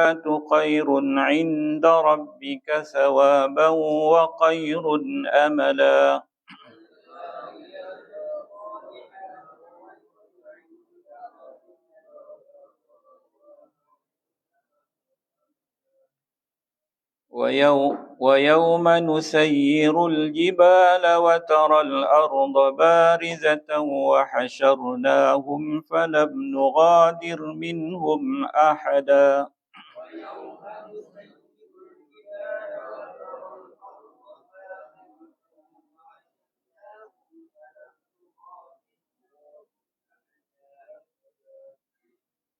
خير عند ربك ثوابا وخير أملا. ويوم نسير الجبال وترى الأرض بارزة وحشرناهم فلم نغادر منهم أحدا.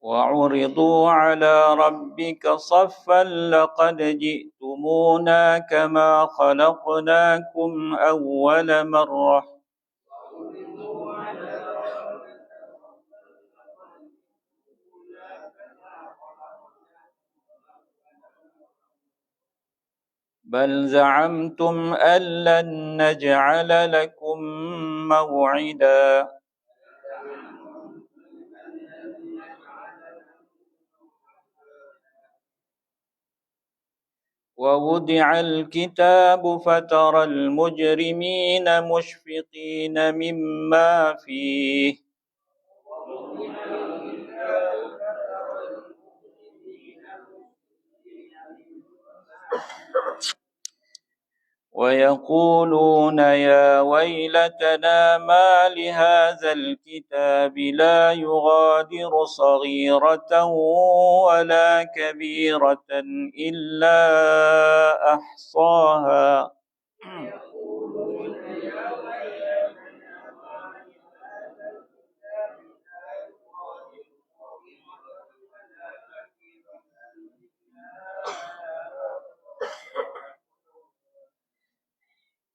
وعرضوا على ربك صفا لقد جئتمونا كما خلقناكم أول مرة بل زعمتم أن لن نجعل لكم موعدا. ووضع الكتاب فترى المجرمين مشفقين مما فيه ويقولون يا ويلتنا ما لهذا الكتاب لا يغادر صغيرة ولا كبيرة إلا أحصاها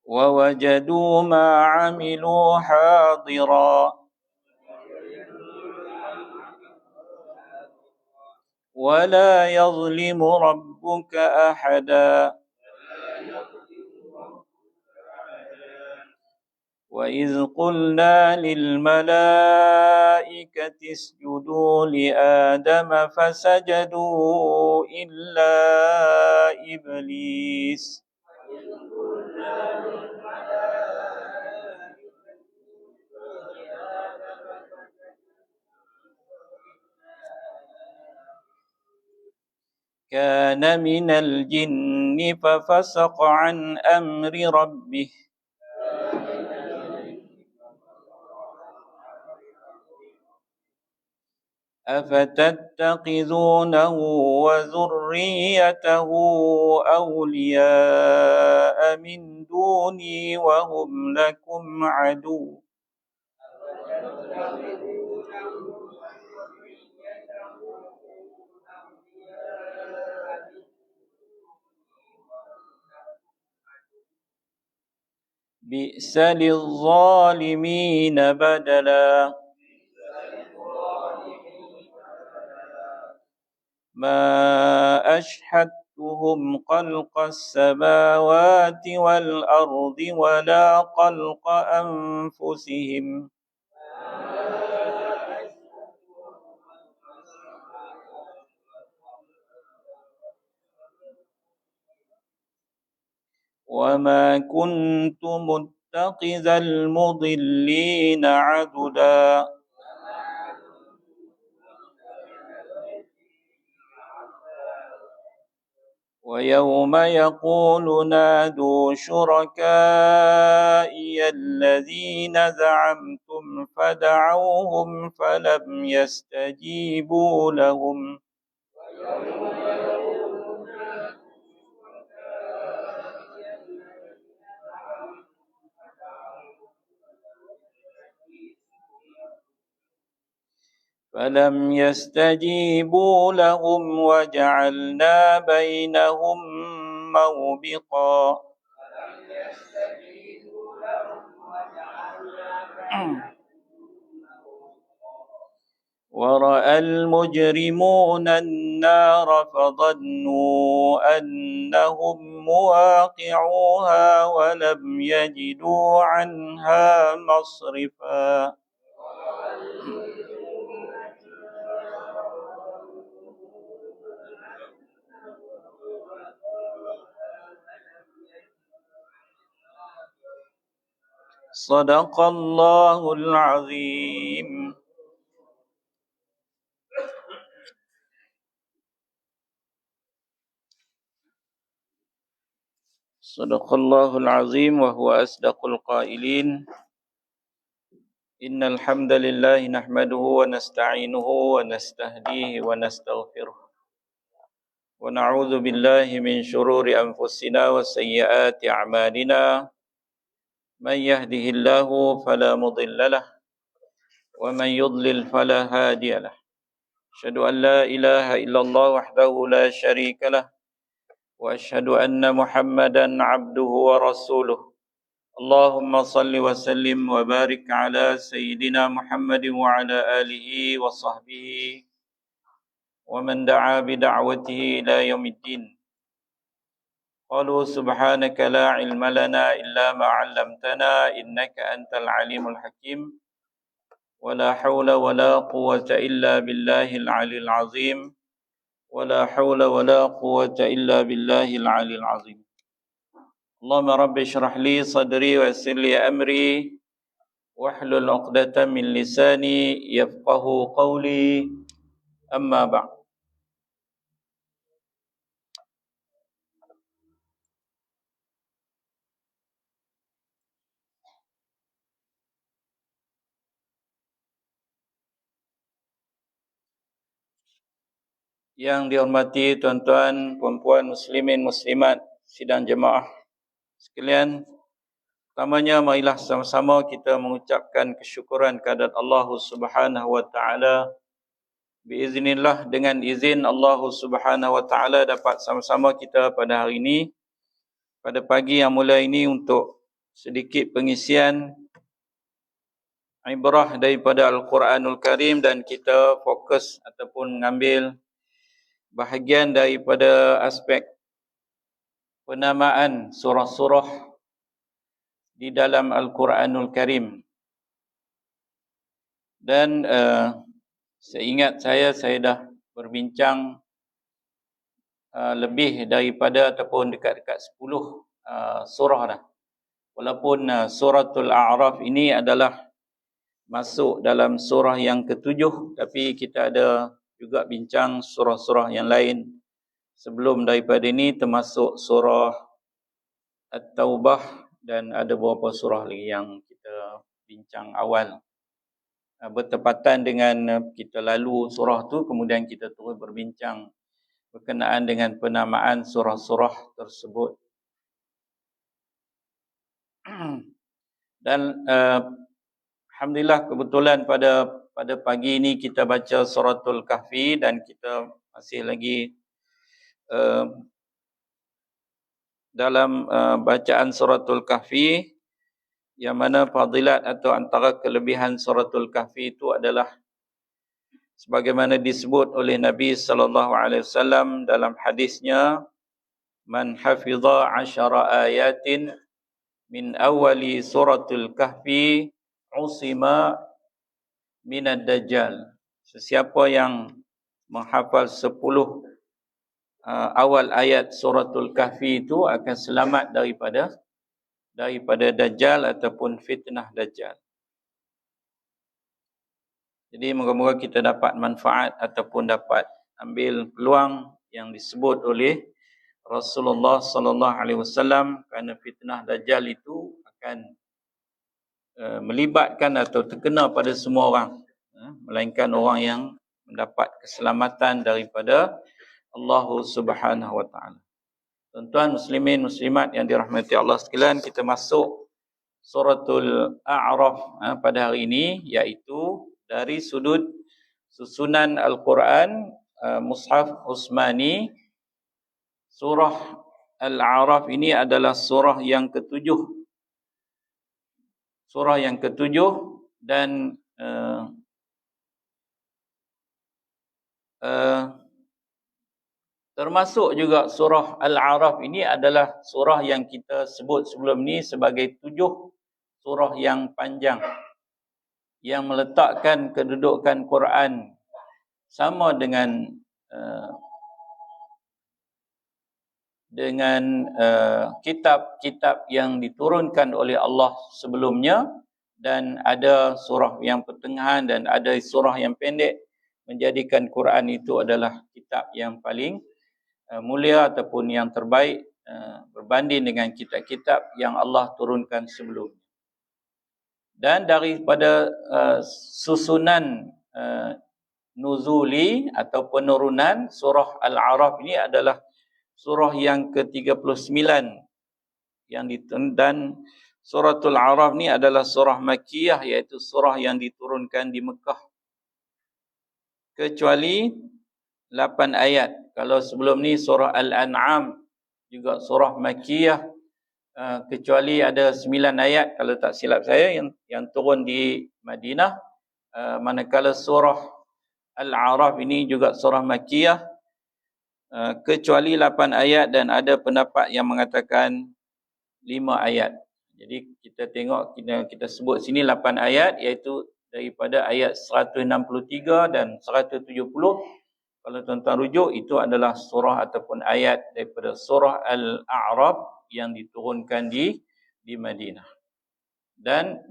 ووجدوا ما عملوا حاضرا ولا يظلم ربك أحدا. وإذ قلنا للملائكة اسجدوا لآدم فسجدوا إلا إبليس كان من الجن ففسق عن أمر ربه أفتتخذونه وذريته أولياء من دوني وهم لكم عدو بئس للظالمين بدلا. ما أشهدتهم خلق السماوات والأرض ولا خلق أنفسهم وما كنت متخذ المضلين عضدا. ويوم يقول نادوا شركائي الذين زعمتم فدعوهم فلم يستجيبوا لهم وجعلنا بينهم موبقا. ورأى المجرمون النار فظنوا أنهم مواقعوها ولم يجدوا عنها مصرفا Sadaqallahul azim. Sadaqallahul azim wa huwa asdaqul qailin. Innal hamdalillah nahmaduhu wa nasta'inuhu wa nastahdihi wa nastaghfiruh. Wa na'udzu billahi min shururi anfusina wa sayyiati a'malina. Man yahdihillahu fala mudilla lahu wa man yudlil fala hadiya lahu. Asyhadu an la ilaha illallah wahdahu la syarika lahu wa asyhadu anna Muhammadan 'abduhu wa rasuluh. Allahumma salli wa sallim wa barik ala sayyidina Muhammadin wa ala alihi wa sahbihi wa man da'a bi da'watihi ila yaumiddin. Qalu subhanaka la ilma lana illa ma 'allamtana innaka antal alimul hakim. Wa la hawla wa la quwwata illa billahil 'aliyyil 'azim. Wa la hawla wa la quwwata illa billahil 'aliyyil 'azim. Allahumma rabbi syrah li sadri wa yassir li amri wahlul 'uqdatam min lisani yafqahu qawli. Amma ba'd. Yang dihormati tuan-tuan, puan-puan, muslimin, muslimat, sidang jemaah sekalian, pertamanya marilah sama-sama kita mengucapkan kesyukuran kehadirat Allah Subhanahu wa taala. Biiznillah, dengan izin Allah Subhanahu wa taala dapat sama-sama kita pada hari ini, pada pagi yang mulia ini, untuk sedikit pengisian ibrah daripada Al-Quranul Karim, dan kita fokus ataupun mengambil bahagian daripada aspek penamaan surah-surah di dalam Al-Quranul Karim. Dan seingat saya dah berbincang lebih daripada ataupun dekat-dekat 10 surah dah. Walaupun suratul A'raf ini adalah masuk dalam surah yang ke-7, tapi kita ada juga bincang surah-surah yang lain sebelum daripada ini, termasuk surah At-Taubah, dan ada beberapa surah lagi yang kita bincang awal. Bertepatan dengan kita lalu surah tu, kemudian kita terus berbincang berkenaan dengan penamaan surah-surah tersebut. Dan alhamdulillah, kebetulan pada pagi ini kita baca suratul Kahfi, dan kita masih lagi dalam bacaan suratul Kahfi, yang mana fadilat atau antara kelebihan suratul Kahfi itu adalah sebagaimana disebut oleh Nabi sallallahu alaihi wasallam dalam hadisnya, man hafiza 10 ayatin min awali suratul Kahfi usima minad dajjal. Sesiapa yang menghafal 10 awal ayat suratul Kahfi itu akan selamat daripada dajjal ataupun fitnah dajjal. Jadi moga-moga kita dapat manfaat ataupun dapat ambil peluang yang disebut oleh Rasulullah sallallahu alaihi wasallam, kerana fitnah dajjal itu akan melibatkan atau terkena pada semua orang, melainkan orang yang mendapat keselamatan daripada Allah Subhanahu wa taala. Tuan-tuan muslimin muslimat yang dirahmati Allah sekalian, kita masuk suratul A'raf pada hari ini, iaitu dari sudut susunan Al-Quran, Mushaf Utsmani, surah Al-A'raf ini adalah surah yang ke-7. Surah yang ke-7, dan termasuk juga surah Al-A'raf ini adalah surah yang kita sebut sebelum ni sebagai 7 surah yang panjang, yang meletakkan kedudukan Quran sama dengan dengan kitab-kitab yang diturunkan oleh Allah sebelumnya, dan ada surah yang pertengahan dan ada surah yang pendek, menjadikan Quran itu adalah kitab yang paling mulia ataupun yang terbaik berbanding dengan kitab-kitab yang Allah turunkan sebelumnya. Dan daripada susunan nuzuli atau penurunan, surah Al-A'raf ini adalah surah yang ke-39 dan suratul A'raf ni adalah surah Makkiyah, iaitu surah yang diturunkan di Mekah, kecuali 8 ayat. Kalau sebelum ni surah Al-An'am juga surah Makkiyah, kecuali ada 9 ayat kalau tak silap saya yang turun di Madinah. Manakala surah Al-A'raf ini juga surah Makkiyah, kecuali 8 ayat, dan ada pendapat yang mengatakan 5 ayat. Jadi kita tengok, kita sebut sini 8 ayat, iaitu daripada ayat 163 dan 170. Kalau tuan-tuan rujuk, itu adalah surah ataupun ayat daripada surah Al-A'raf yang diturunkan di Madinah. Dan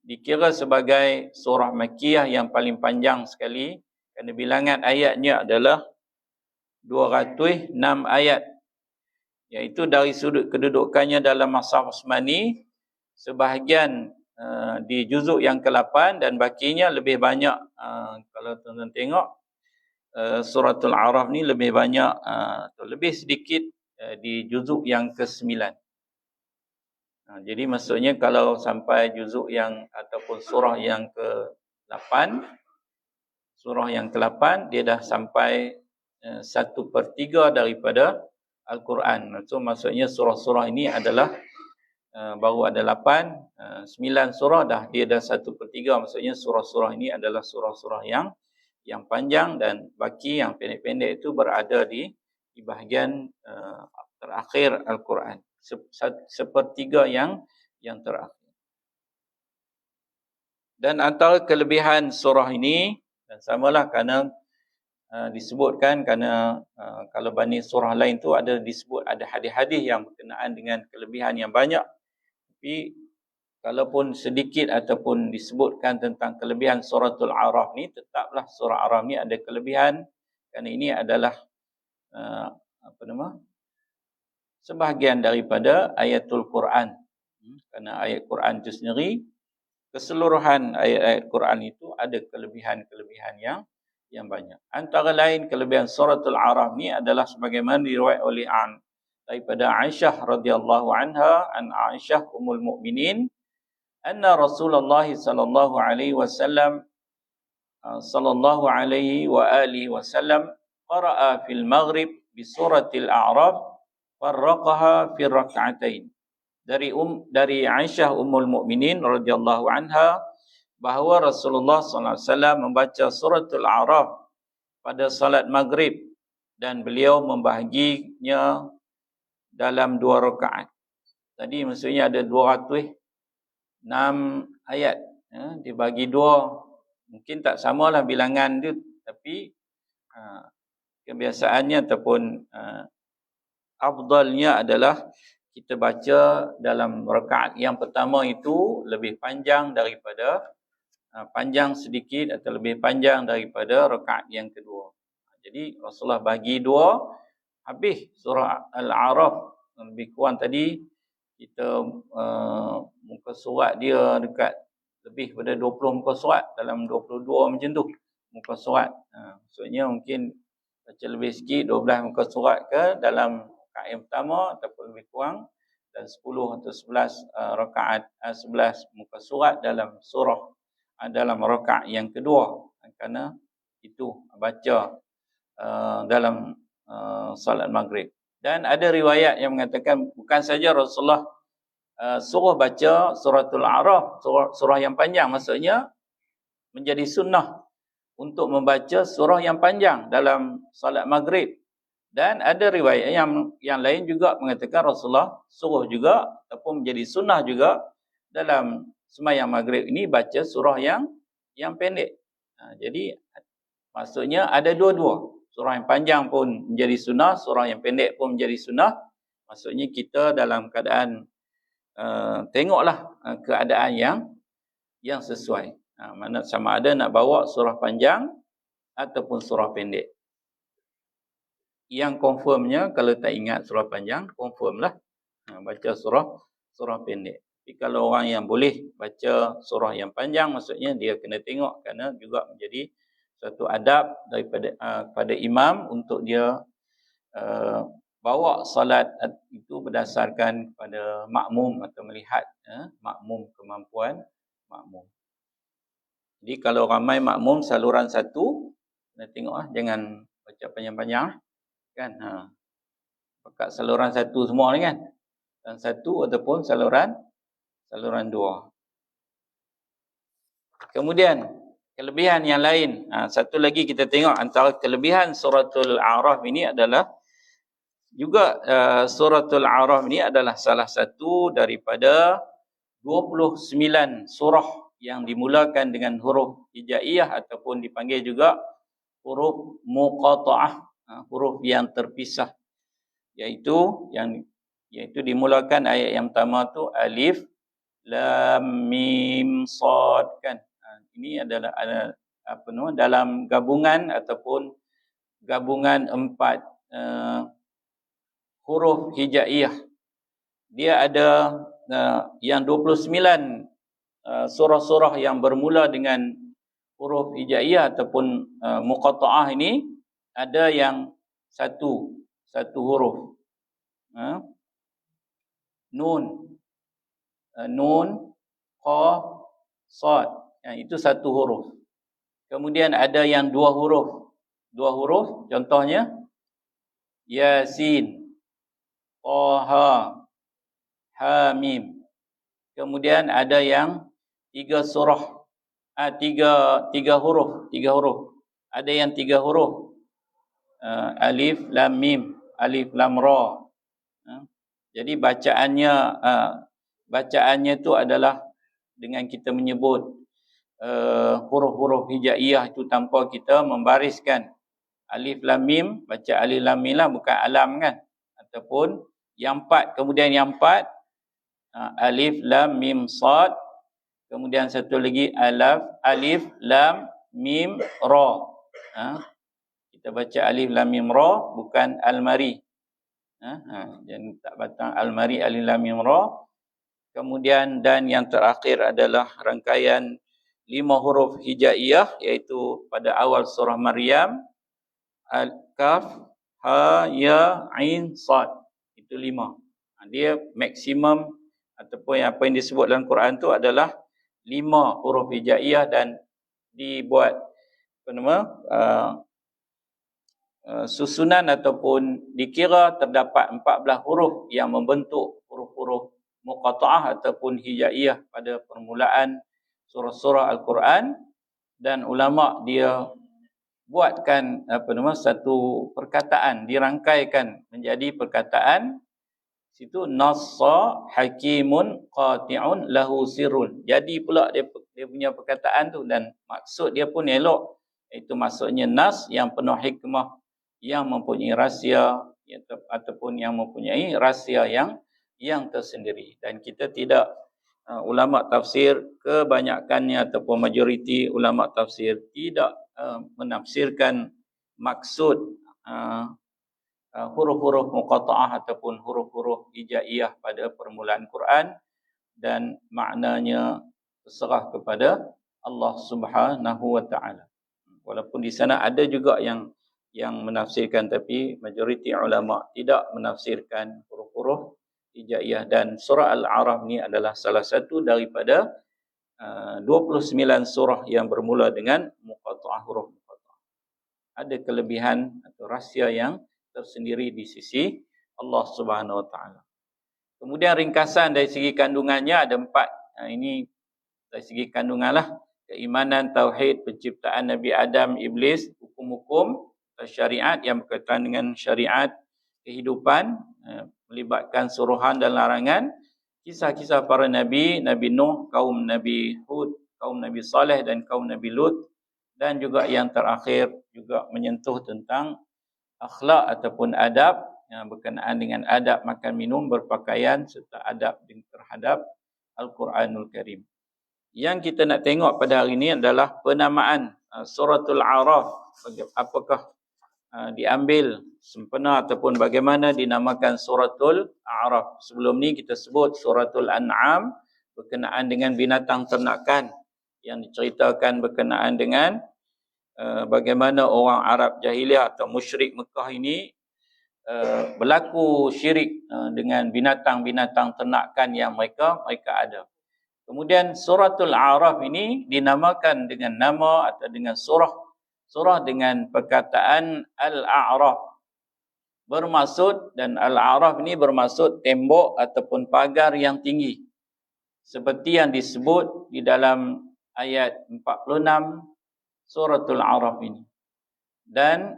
dikira sebagai surah Makkiyah yang paling panjang sekali, kerana bilangan ayatnya adalah 206 ayat. Iaitu dari sudut kedudukannya dalam masa Uthmani, sebahagian di juzuk yang ke-8 dan bakinya lebih banyak. Kalau tuan-tuan tengok, suratul A'raf ni lebih banyak atau lebih sedikit di juzuk yang ke-9. Jadi maksudnya kalau sampai juzuk yang ataupun surah yang ke-8, dia dah sampai 1/3 daripada Al-Quran. So maksudnya surah-surah ini adalah baru ada 8, 9 surah dia dah 1/3. Maksudnya surah-surah ini adalah surah-surah yang panjang, dan baki yang pendek-pendek itu berada di bahagian terakhir Al-Quran, 1/3 yang terakhir. Dan antara kelebihan surah ini, dan samalah kerana disebutkan, kerana kalau banding surah lain tu ada hadis-hadis yang berkenaan dengan kelebihan yang banyak. Tapi kalaupun sedikit ataupun disebutkan tentang kelebihan suratul A'raf ni, tetaplah surah A'raf ni ada kelebihan, kerana ini adalah sebahagian daripada ayatul Quran. Kerana ayat Quran itu sendiri, keseluruhan ayat-ayat Quran itu ada kelebihan-kelebihan yang banyak. Antara lain kelebihan suratul A'raf ni adalah sebagaimana diriwayat oleh daripada Aisyah radhiyallahu anha, an Aisyah ummul mukminin, anna Rasulullah sallallahu alaihi wasallam qara'a fil maghrib bi suratil A'raf farraqaha fi rak'atain. Dari Aisyah ummul mukminin radhiyallahu anha, bahawa Rasulullah SAW membaca suratul A'raf pada salat maghrib, dan beliau membahaginya dalam 2 rakaat. Tadi maksudnya ada 206 ayat, dibagi 2. Mungkin tak samalah bilangan tu, tapi kebiasaannya ataupun afdalnya adalah kita baca dalam rakaat yang pertama itu lebih panjang daripada sedikit atau lebih panjang daripada rakaat yang kedua. Jadi Rasulullah bagi 2, habis surah Al-A'raf. Lebih kurang tadi kita muka surat dia dekat lebih pada 20 muka surat, dalam 22 macam tu muka surat. Maksudnya mungkin baca lebih sikit, 12 muka surat ke dalam rakaat yang pertama, ataupun lebih kurang, dan 10 atau 11 rakaat 11 muka surat dalam dalam rakaat yang kedua, kerana itu baca dalam salat maghrib. Dan ada riwayat yang mengatakan bukan saja Rasulullah suruh baca suratul A'raf, surah yang panjang, maksudnya menjadi sunnah untuk membaca surah yang panjang dalam salat maghrib. Dan ada riwayat yang lain juga mengatakan Rasulullah suruh juga ataupun menjadi sunnah juga dalam sembahyang maghrib ini baca surah yang pendek. Jadi maksudnya ada dua-dua. Surah yang panjang pun menjadi sunnah, surah yang pendek pun menjadi sunnah. Maksudnya kita dalam keadaan tengoklah keadaan yang sesuai. Mana sama ada nak bawa surah panjang ataupun surah pendek. Yang confirmnya kalau tak ingat surah panjang, confirm lah baca surah pendek. Tapi kalau orang yang boleh baca surah yang panjang, maksudnya dia kena tengok, kerana juga menjadi satu adab daripada pada imam untuk dia bawa salat itu berdasarkan kepada makmum atau melihat makmum, kemampuan makmum. Jadi kalau ramai makmum saluran satu, kena tengok jangan baca panjang-panjang kan. Pakat saluran satu semua ni kan. Dan satu ataupun saluran dua. Kemudian kelebihan yang lain, satu lagi kita tengok antara kelebihan suratul A'raf ini adalah juga suratul A'raf ini adalah salah satu daripada 29 surah yang dimulakan dengan huruf hijaiyah ataupun dipanggil juga huruf muqata'ah, huruf yang terpisah, iaitu dimulakan ayat yang pertama tu alif lam mim sad kan. Ini adalah dalam gabungan ataupun gabungan 4 huruf hijaiyah. Dia ada yang 29 surah-surah yang bermula dengan huruf hijaiyah ataupun muqatta'ah ini, ada yang satu huruf. Nun, qaf, sad. Itu satu huruf. Kemudian ada yang dua huruf. Contohnya Yasin, Taha, Hamim. Kemudian ada yang tiga huruf. Ada yang 3 huruf. Alif, lam, mim, alif, lam, ra. Jadi bacaannya itu adalah dengan kita menyebut huruf-huruf hijaiyah itu tanpa kita membariskan. Alif, lam, mim, baca alif, lam, mim lah, bukan alam kan. Ataupun yang 4, kemudian yang 4 alif, lam, mim, sad. Kemudian satu lagi alif, lam, mim, ra. Kita baca alif, lam, mim, ra, bukan almari. Jangan tak batang almari, alif, lam, mim, ra. Kemudian dan yang terakhir adalah rangkaian 5 huruf hijaiyah, iaitu pada awal surah Maryam, Al-Kaf, Ha, Ya, Ain, Sad. Itu 5. Dia maksimum ataupun apa yang disebut dalam Quran tu adalah 5 huruf hijaiyah dan dibuat susunan ataupun dikira terdapat 14 huruf yang membentuk huruf-huruf muqatta'ah ataupun hijaiyah pada permulaan surah-surah Al-Quran. Dan ulama dia buatkan satu perkataan, dirangkaikan menjadi perkataan situ, nassa hakimun qati'un lahu sirrun. Jadi pula dia punya perkataan tu, dan maksud dia pun elok, iaitu maksudnya nas yang penuh hikmah, yang mempunyai rahsia ataupun yang mempunyai rahsia yang tersendiri. Dan kita tidak ulama tafsir kebanyakannya ataupun majoriti ulama tafsir tidak menafsirkan maksud huruf-huruf muqatta'ah ataupun huruf-huruf hijaiyah pada permulaan Quran, dan maknanya terserah kepada Allah Subhanahu wa taala. Walaupun di sana ada juga yang menafsirkan, tapi majoriti ulama tidak menafsirkan huruf-huruf hijaiyah. Dan surah Al-A'raf ni adalah salah satu daripada 29 surah yang bermula dengan muqatta'ah, huruf muqatta'ah. Ada kelebihan atau rahsia yang tersendiri di sisi Allah Subhanahu wa taala. Kemudian ringkasan dari segi kandungannya ada 4. Ini dari segi kandunganlah: keimanan, tauhid, penciptaan Nabi Adam, iblis, hukum-hukum syariat yang berkaitan dengan syariat kehidupan, melibatkan suruhan dan larangan, kisah-kisah para nabi, Nabi Nuh, kaum Nabi Hud, kaum Nabi Saleh dan kaum Nabi Lut, Dan juga yang terakhir juga menyentuh tentang akhlak ataupun adab yang berkenaan dengan adab makan minum, berpakaian serta adab terhadap Al-Quranul Karim. Yang kita nak tengok pada hari ini adalah penamaan Suratul A'raf. Apakah diambil sempena ataupun bagaimana dinamakan Suratul A'raf. Sebelum ni kita sebut Suratul An'am berkenaan dengan binatang ternakan yang diceritakan berkenaan dengan bagaimana orang Arab Jahiliah atau musyrik Mekah ini berlaku syirik dengan binatang-binatang ternakan yang mereka ada. Kemudian Suratul A'raf ini dinamakan dengan nama atau dengan surah dengan perkataan Al-A'raf. Bermaksud, dan Al-A'raf ini bermaksud tembok ataupun pagar yang tinggi. Seperti yang disebut di dalam ayat 46 Suratul A'raf ini. Dan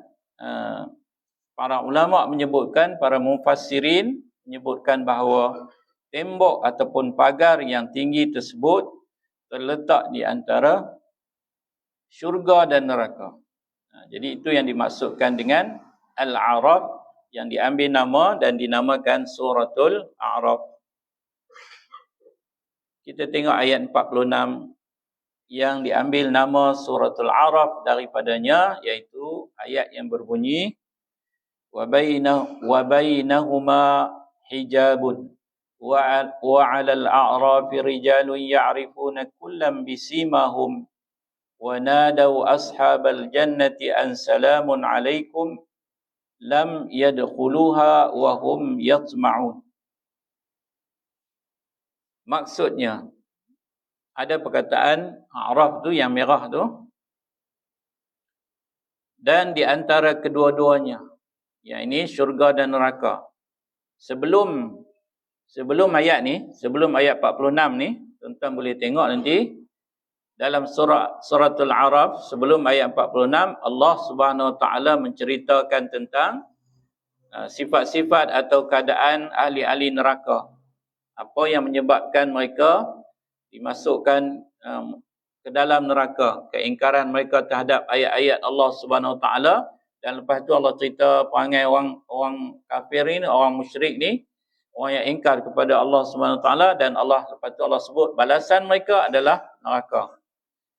para ulama menyebutkan, para mufassirin menyebutkan bahawa tembok ataupun pagar yang tinggi tersebut terletak di antara syurga dan neraka. Jadi itu yang dimaksudkan dengan Al-A'raf yang diambil nama dan dinamakan Suratul A'raf. Kita tengok ayat 46 yang diambil nama Suratul A'raf daripadanya, iaitu ayat yang berbunyi wa bainahuma hijabun wa 'alal a'rafi rijalun ya'rifuna kullam bisimahum wa nadaw ashabal jannati an salamun 'alaikum lam yadkhuluha wa hum yatma'un. Maksudnya ada perkataan A'raf tu yang merah tu, dan di antara kedua-duanya, yang ini syurga dan neraka. Sebelum ayat ni, sebelum ayat 46 ni, tuan-tuan boleh tengok nanti dalam Suratul A'raf sebelum ayat 46, Allah Subhanahu Wa Taala menceritakan tentang sifat-sifat atau keadaan ahli-ahli neraka. Apa yang menyebabkan mereka dimasukkan ke dalam neraka, keingkaran mereka terhadap ayat-ayat Allah Subhanahu Wa Taala. Dan lepas tu Allah cerita perangai orang kafir ni, orang musyrik ni, orang yang ingkar kepada Allah Subhanahu Wa Taala, dan lepas tu Allah sebut balasan mereka adalah neraka.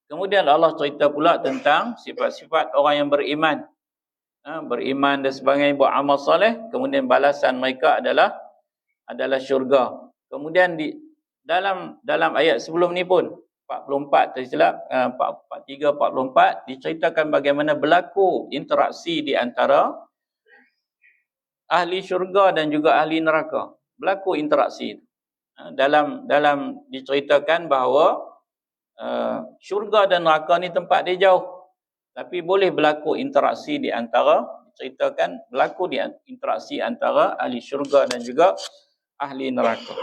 Kemudian Allah cerita pula tentang sifat-sifat orang yang beriman. Beriman dan sebagainya, buat amal soleh, kemudian balasan mereka adalah syurga. Kemudian di dalam ayat sebelum ni pun 44 tersilap 43 44 diceritakan bagaimana berlaku interaksi di antara ahli syurga dan juga ahli neraka. Berlaku interaksi. Dalam diceritakan bahawa syurga dan neraka ni tempat dia jauh, tapi boleh berlaku interaksi di antara, diceritakan berlaku di interaksi antara ahli syurga dan juga ahli neraka.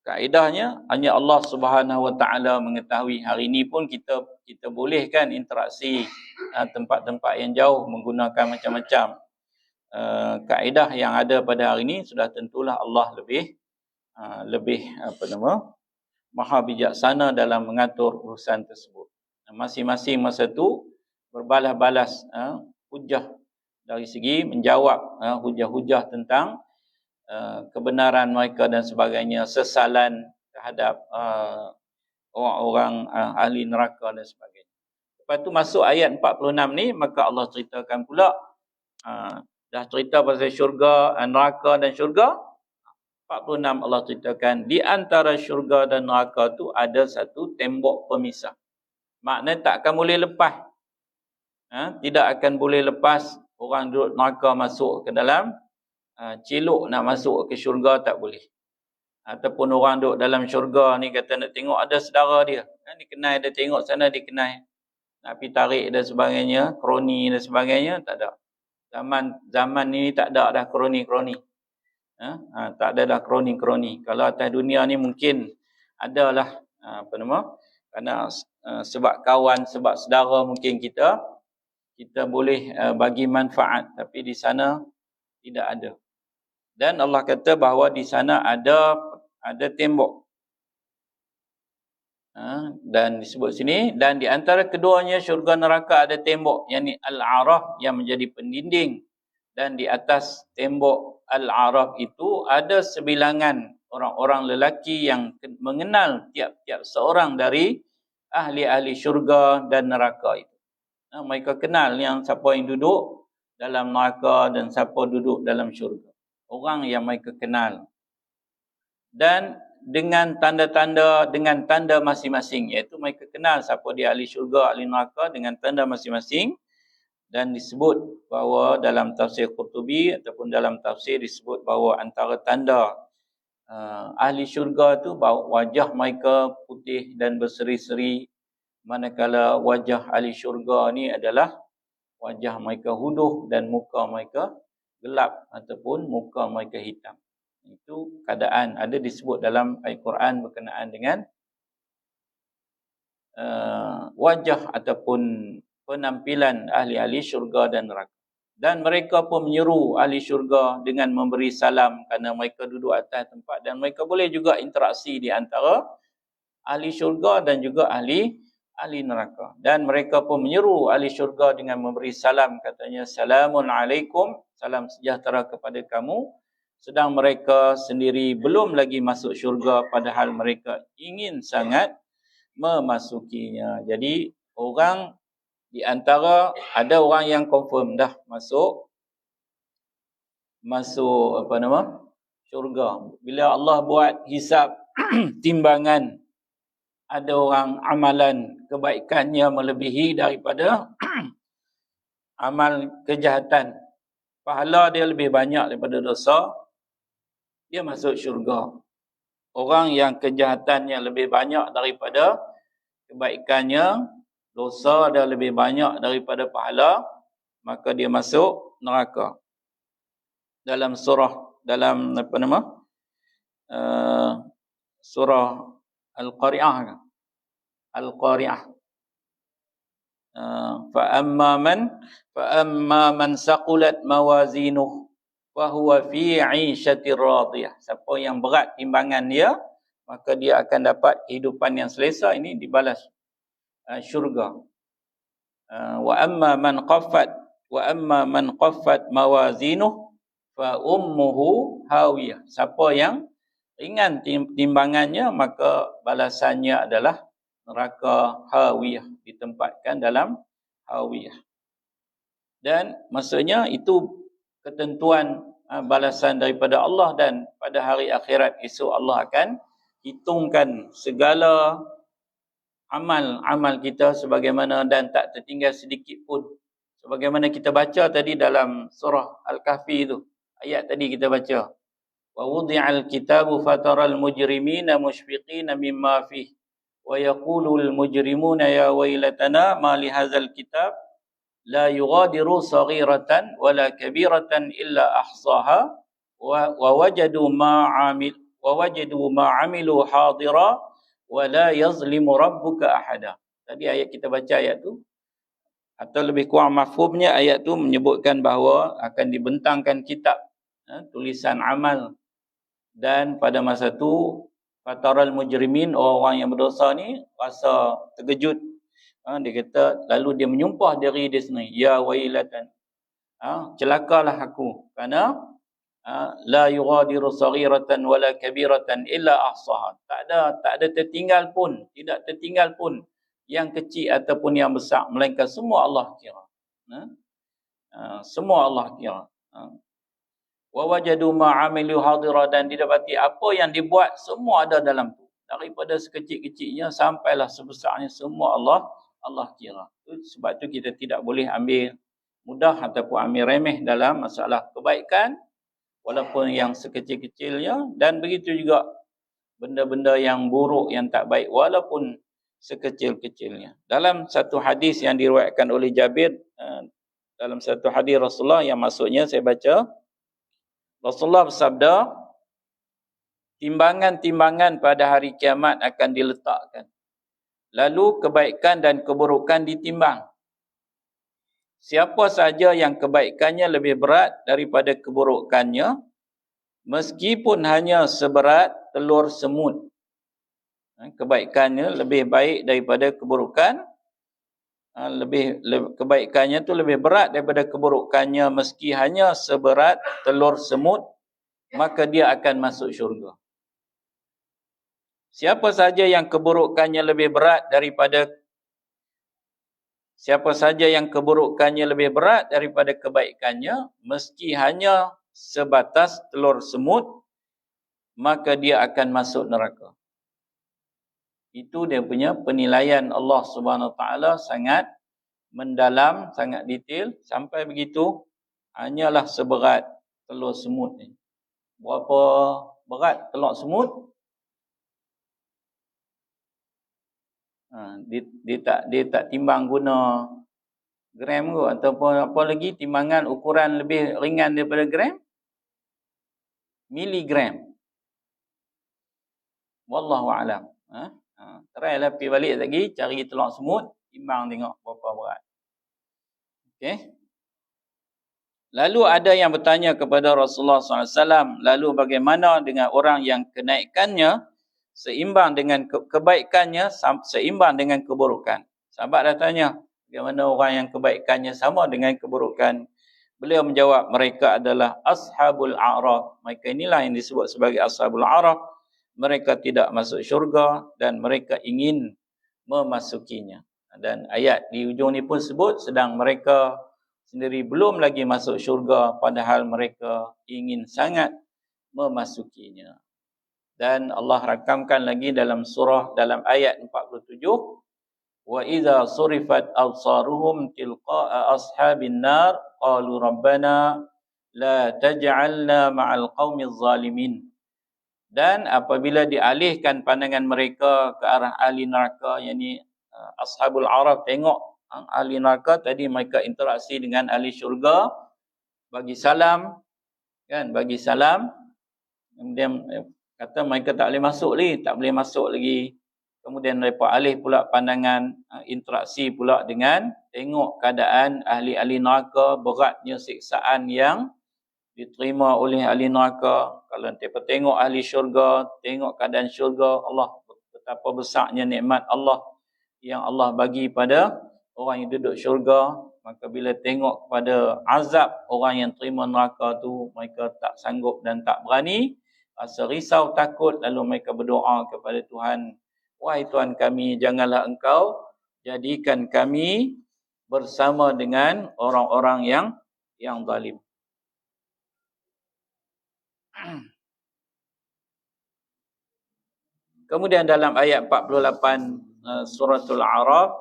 Kaedahnya hanya Allah Subhanahu Wa Taala mengetahui. Hari ini pun kita bolehkan interaksi tempat-tempat yang jauh menggunakan macam-macam kaedah yang ada pada hari ini. Sudah tentulah Allah lebih maha bijaksana dalam mengatur urusan tersebut. Masing-masing masa tu berbalas-balas hujah dari segi menjawab hujah-hujah tentang kebenaran mereka dan sebagainya, sesalan terhadap orang-orang ahli neraka dan sebagainya. Lepas tu masuk ayat 46 ni, maka Allah ceritakan pula, dah cerita pasal syurga, neraka dan syurga. 46 Allah ceritakan di antara syurga dan neraka tu ada satu tembok pemisah. Maknanya tak akan boleh lepas. Tidak akan boleh lepas orang duduk neraka masuk ke dalam celok nak masuk ke syurga, tak boleh. Ataupun orang duduk dalam syurga ni kata nak tengok ada saudara dia, dikenal, dia tengok sana dikenal, nak pergi tarik dan sebagainya, kroni dan sebagainya, tak ada. Zaman ni tak ada dah kroni-kroni. Tak ada dah kroni-kroni. Kalau atas dunia ni mungkin adalah kerana sebab kawan, sebab saudara mungkin kita boleh bagi manfaat, tapi di sana tidak ada. Dan Allah kata bahawa di sana ada tembok. Dan disebut sini, dan di antara keduanya syurga neraka ada tembok, yakni al-araf yang menjadi pendinding, dan di atas tembok al-araf itu ada sebilangan orang-orang lelaki yang mengenal tiap-tiap seorang dari ahli-ahli syurga dan neraka itu. Mereka kenal yang siapa yang duduk dalam neraka dan siapa duduk dalam syurga. Orang yang mereka kenal. Dan dengan tanda masing-masing, iaitu mereka kenal siapa dia ahli syurga, ahli neraka dengan tanda masing-masing. Dan disebut bahawa dalam tafsir Qurtubi ataupun dalam tafsir disebut bahawa antara tanda ahli syurga tu wajah mereka putih dan berseri-seri, manakala wajah ahli syurga ni adalah wajah mereka huduh dan muka mereka gelap ataupun muka mereka hitam. Itu keadaan ada disebut dalam Al-Quran berkenaan dengan wajah ataupun penampilan ahli-ahli syurga dan neraka. Dan mereka pun menyeru ahli syurga dengan memberi salam kerana mereka duduk atas tempat, dan mereka boleh juga interaksi di antara ahli syurga dan juga ahli neraka. Dan mereka pun menyeru ahli syurga dengan memberi salam, katanya salamun alaikum, salam sejahtera kepada kamu. Sedang mereka sendiri belum lagi masuk syurga padahal mereka ingin sangat memasukinya. Jadi orang di antara ada orang yang confirm dah masuk syurga. Bila Allah buat hisab timbangan, ada orang amalan kebaikannya melebihi daripada amal kejahatan. Pahala dia lebih banyak daripada dosa, dia masuk syurga. Orang yang kejahatannya lebih banyak daripada kebaikannya, dosa dia lebih banyak daripada pahala, maka dia masuk neraka. Dalam surah surah Al-Qari'ah. Fa'amma man saqulat mawazinuh fahuwa fi 'ishatir radiyah. Siapa yang berat timbangan dia, maka dia akan dapat kehidupan yang selesa. Ini dibalas syurga. Wa amma man qaffat mawazinuh fa ummuhu hawiyah. Siapa yang ringan timbangannya, maka balasannya adalah neraka hawiyah, ditempatkan dalam hawiyah. Dan maksudnya itu ketentuan balasan daripada Allah, dan pada hari akhirat esok Allah akan hitungkan segala amal-amal kita sebagaimana, dan tak tertinggal sedikit pun. Sebagaimana kita baca tadi dalam surah Al-Kahfi itu, ayat tadi kita baca. Wa wudi'al kitabu fataral mujrimina mushfiqina mimma fihi wa yaqulul mujrimuna ya wailatana ma li hadzal kitab la yughadiru saghiratan wala kabiratan illa ahsaha wa wajadu ma amilu hadira wa la yazlimu rabbuka ahada. Tadi ayat kita baca ayat tu, atau lebih kurang mafhumnya ayat tu menyebutkan bahawa akan dibentangkan kitab tulisan amal, dan pada masa tu fataral mujrimin, orang yang berdosa ni rasa terkejut. Dia kata, lalu dia menyumpah diri dia sendiri, ya wailatan, celakalah aku, kerana la yughadiru saghiratan wala kabiratan illa ahsaha. Tak ada tertinggal pun, tidak tertinggal pun yang kecil ataupun yang besar, melainkan semua Allah kira. Semua Allah kira. Wa wajadu ma amilu hadira, dan didapati apa yang dibuat semua ada dalam tu, daripada sekecil-kecilnya sampailah sebesarnya, semua Allah kira. Sebab tu kita tidak boleh ambil mudah ataupun ambil remeh dalam masalah kebaikan, walaupun yang sekecil-kecilnya, dan begitu juga benda-benda yang buruk, yang tak baik, walaupun sekecil-kecilnya. Dalam satu hadis yang diriwayatkan oleh Jabir, dalam satu hadis Rasulullah yang maksudnya saya baca, Rasulullah bersabda, timbangan-timbangan pada hari kiamat akan diletakkan. Lalu kebaikan dan keburukan ditimbang. Siapa saja yang kebaikannya lebih berat daripada keburukannya, meskipun hanya seberat telur semut, Kebaikannya lebih baik daripada keburukan. Kebaikannya tu lebih berat daripada keburukannya, meski hanya seberat telur semut, maka dia akan masuk syurga. Siapa saja yang keburukannya lebih berat daripada kebaikannya, meski hanya sebatas telur semut, maka dia akan masuk neraka. Itu dia punya penilaian Allah Subhanahu Wa Taala sangat mendalam, sangat detail, sampai begitu hanyalah seberat telur semut ni. Berapa berat telur semut? Dia tak timbang guna gram ke, ataupun apa lagi timbangan ukuran lebih ringan daripada gram? Miligram. Wallahu a'lam. Try lah pergi balik lagi, cari telur semut, timbang tengok berapa berat. Okey. Lalu ada yang bertanya kepada Rasulullah SAW, lalu bagaimana dengan orang yang kenaikannya seimbang dengan kebaikannya, seimbang dengan keburukan? Sahabat dah tanya, bagaimana orang yang kebaikannya sama dengan keburukan? Beliau menjawab, mereka adalah ashabul a'raf. Mereka inilah yang disebut sebagai ashabul a'raf. Mereka tidak masuk syurga dan mereka ingin memasukinya. Dan ayat di ujung ni pun sebut, sedang mereka sendiri belum lagi masuk syurga, padahal mereka ingin sangat memasukinya. Dan Allah rakamkan lagi dalam ayat 47, wa idza surifat absaruhum tilqa'a ashabin nar qalu rabbana la taj'alna ma'al qaumiz zalimin. Dan apabila dialihkan pandangan mereka ke arah ahli neraka, yakni ashabul a'raf tengok ahli neraka, tadi mereka interaksi dengan ahli syurga, bagi salam, kemudian kata mereka tak boleh masuk lagi. Kemudian mereka alih pula pandangan, interaksi pula dengan tengok keadaan ahli-ahli neraka, beratnya siksaan yang diterima oleh ahli neraka. Kalau mereka tengok ahli syurga, tengok keadaan syurga, Allah betapa besarnya nikmat Allah yang Allah bagi pada orang yang duduk syurga. Maka bila tengok kepada azab orang yang terima neraka tu, mereka tak sanggup dan tak berani, rasa risau, takut, lalu mereka berdoa kepada Tuhan, wahai Tuhan kami, janganlah Engkau jadikan kami bersama dengan orang-orang yang zalim. Kemudian dalam ayat 48 suratul A'raf,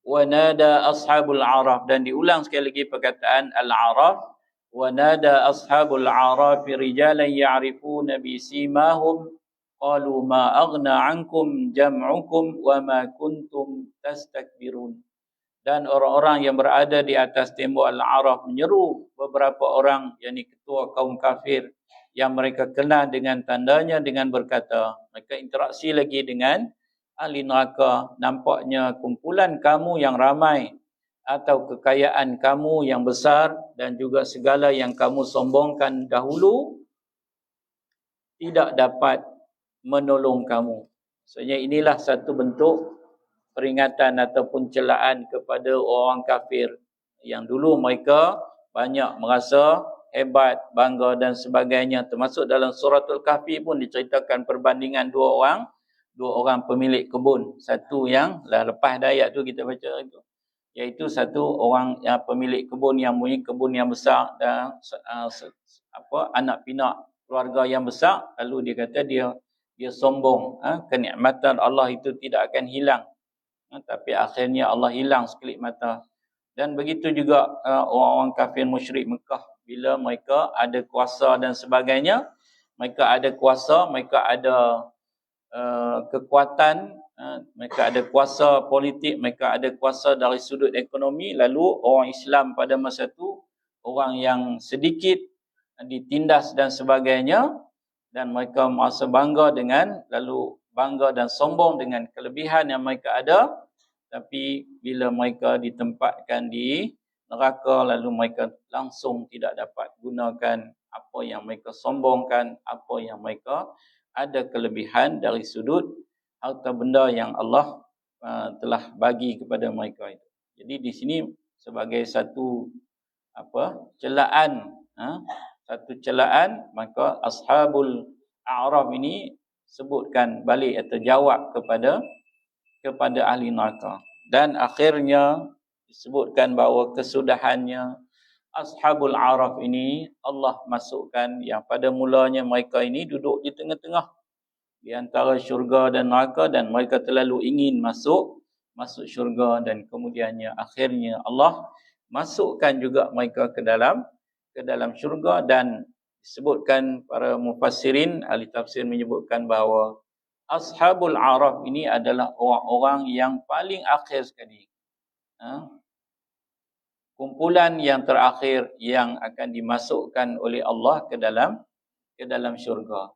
wa nada ashabul a'raf, dan diulang sekali lagi perkataan al-a'raf, wa nada ashabul a'raf rijalan ya'rifuna bi simahum qalu ma aghna 'ankum jam'ukum wa ma kuntum tastakbirun. Dan orang-orang yang berada di atas tembok Al-A'raf menyeru beberapa orang, yakni ketua kaum kafir yang mereka kenal dengan tandanya, dengan berkata, mereka interaksi lagi dengan ahli neraka, nampaknya kumpulan kamu yang ramai atau kekayaan kamu yang besar dan juga segala yang kamu sombongkan dahulu tidak dapat menolong kamu. Maksudnya inilah satu bentuk peringatan ataupun celaan kepada orang kafir yang dulu mereka banyak merasa hebat, bangga dan sebagainya. Termasuk dalam suratul Kahfi pun diceritakan perbandingan dua orang pemilik kebun. Satu yang lepas dah ayat tu kita baca itu, iaitu satu orang yang pemilik kebun yang punya kebun yang besar dan anak pinak keluarga yang besar. Lalu dia kata dia sombong, kenikmatan Allah itu tidak akan hilang. Tapi akhirnya Allah hilang sekelip mata. Dan begitu juga orang-orang kafir musyrik Mekah, bila mereka ada kuasa dan sebagainya, mereka ada kuasa, mereka ada kekuatan, mereka ada kuasa politik, mereka ada kuasa dari sudut ekonomi, lalu orang Islam pada masa itu, orang yang sedikit ditindas dan sebagainya, dan mereka merasa bangga dan sombong dengan kelebihan yang mereka ada. Tapi bila mereka ditempatkan di neraka, lalu mereka langsung tidak dapat gunakan apa yang mereka sombongkan, apa yang mereka ada kelebihan dari sudut harta benda yang Allah telah bagi kepada mereka itu. Jadi di sini sebagai satu celaan, maka ashabul a'raf ini sebutkan balik atau jawab kepada ahli neraka. Dan akhirnya disebutkan bahawa kesudahannya ashabul a'raf ini Allah masukkan yang pada mulanya mereka ini duduk di tengah-tengah di antara syurga dan neraka, dan mereka terlalu ingin masuk syurga, dan kemudiannya akhirnya Allah masukkan juga mereka ke dalam syurga. Dan disebutkan para mufassirin, ahli tafsir menyebutkan bahawa ashabul a'raf ini adalah orang-orang yang paling akhir sekali. Kumpulan yang terakhir yang akan dimasukkan oleh Allah ke dalam syurga.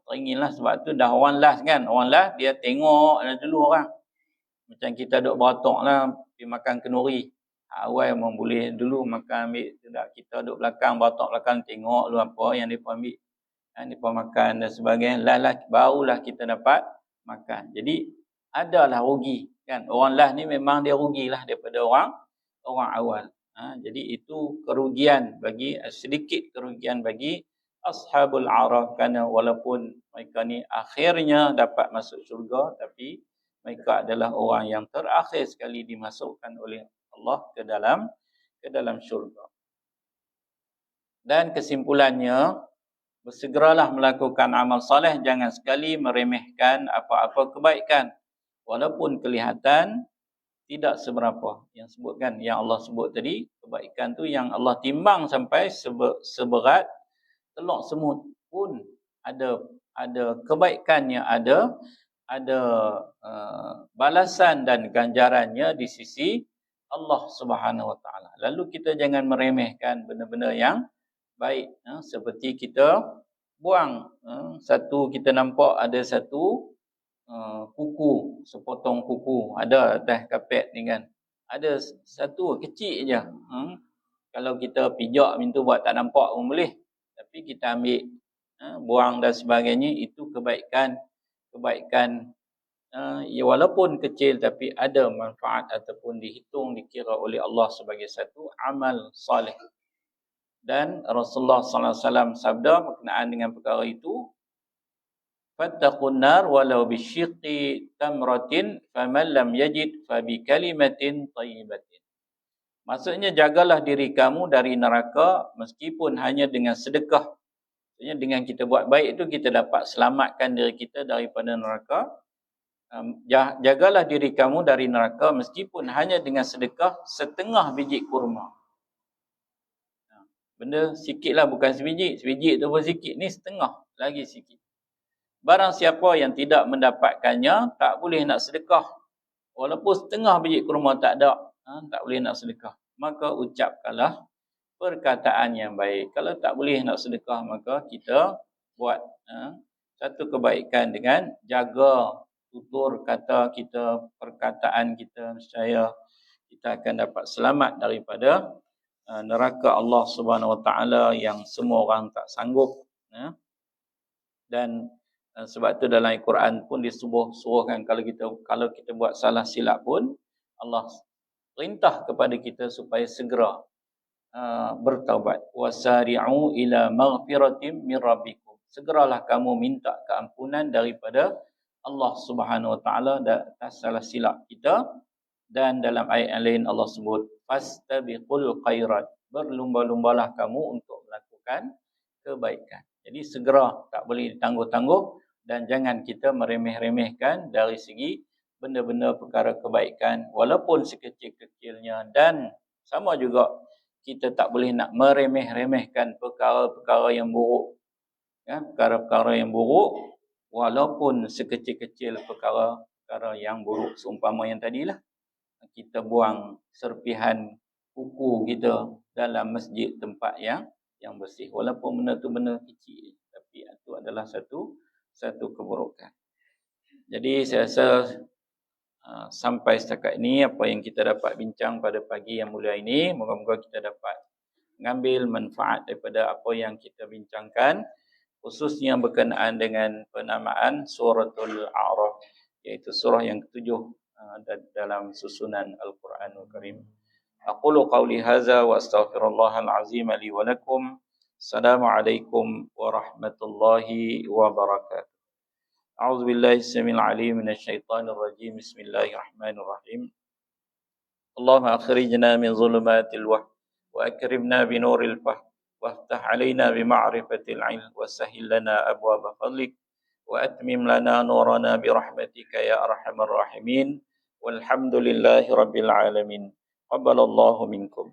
Teringinlah, sebab tu dah orang last kan. Orang last dia tengok dulu orang. Macam kita duk beratok lah, pergi makan kenduri. Awal memang boleh dulu makan ambil. Tidak, kita duk belakang, beratok belakang, tengok dulu apa yang mereka ambil. Mereka makan dan sebagainya. Barulah kita dapat makan. Jadi adalah rugi kan. Orang last ni memang dia rugilah daripada orang awal. Jadi itu kerugian sedikit kerugian bagi ashabul a'raf, kerana walaupun mereka ni akhirnya dapat masuk syurga, tapi mereka adalah orang yang terakhir sekali dimasukkan oleh Allah ke dalam syurga. Dan kesimpulannya, bersegeralah melakukan amal soleh, jangan sekali meremehkan apa-apa kebaikan walaupun kelihatan tidak seberapa. Yang sebutkan, yang Allah sebut tadi, kebaikan tu yang Allah timbang sampai seberat telur semut pun ada kebaikannya, ada balasan dan ganjarannya di sisi Allah Subhanahu Wa Taala. Lalu kita jangan meremehkan benda-benda yang baik. Seperti kita buang kita nampak ada satu kuku, sepotong kuku ada atas kapet ni kan. Ada satu kecil je. Kalau kita pijak pintu buat tak nampak pun boleh. Tapi kita ambil, buang dan sebagainya, itu kebaikan ya walaupun kecil tapi ada manfaat ataupun dikira oleh Allah sebagai satu amal soleh. Dan Rasulullah sallallahu alaihi wasallam sabda berkenaan dengan perkara itu, fattaqun nar walau bisyiqqi tamratin faman lam yajid fabi kalimatin thayyibatin. Maksudnya, jagalah diri kamu dari neraka meskipun hanya dengan sedekah. Maksudnya dengan kita buat baik itu kita dapat selamatkan diri kita daripada neraka. Jagalah diri kamu dari neraka meskipun hanya dengan sedekah setengah biji kurma. Benda sikitlah, bukan sebiji. Sebiji tu pun sikit, ni setengah lagi sikit. Barang siapa yang tidak mendapatkannya, tak boleh nak sedekah. Walaupun setengah biji kurma tak ada, tak boleh nak sedekah. Maka ucapkanlah perkataan yang baik. Kalau tak boleh nak sedekah, maka kita buat satu kebaikan dengan jaga tutur kata kita, perkataan kita. Nescaya kita akan dapat selamat daripada neraka Allah Subhanahu Wa Taala yang semua orang tak sanggup. Dan sebab tu dalam Al-Quran pun disuruhkan kalau kita buat salah silap pun Allah perintah kepada kita supaya segera bertaubat. Wasari'u ila maghfiratin min rabbikum. Segeralah kamu minta keampunan daripada Allah Subhanahu Wa Taala atas salah silap kita. Dan dalam ayat yang lain Allah sebut fastabiqul khairat. Berlumba-lumbalah kamu untuk melakukan kebaikan. Jadi segera, tak boleh ditangguh-tangguh. Dan jangan kita meremeh-remehkan dari segi benda-benda perkara kebaikan walaupun sekecil-kecilnya. Dan sama juga kita tak boleh nak meremeh-remehkan perkara-perkara yang buruk. Perkara-perkara yang buruk walaupun sekecil-kecil perkara yang buruk. Seumpama yang tadilah, kita buang serpihan kuku kita dalam masjid, tempat yang bersih. Walaupun benda tu benda kecil, tapi itu adalah satu keburukan. Jadi saya rasa sampai setakat ini apa yang kita dapat bincang pada pagi yang mulia ini. Moga-moga kita dapat mengambil manfaat daripada apa yang kita bincangkan, khususnya berkenaan dengan penamaan suratul A'raf, iaitu surah yang ketujuh dalam susunan Al-Quranul Karim. Aqulu qawli hadza wa astaghfirullahal azim li wa lakum. Assalamualaikum warahmatullahi wabarakatuh. A'udzu billahi samil alim minasyaitonir rajim. Bismillahirrahmanirrahim. Allahumma akhrijna min zulumatil wahm wa akrimna bi nuril fahm وافتح علينا بمعرفة العلم وسهل لنا أبواب فضلك وأتمم لنا نورنا برحمتك يا أرحم الراحمين والحمد لله رب العالمين قبل الله منكم.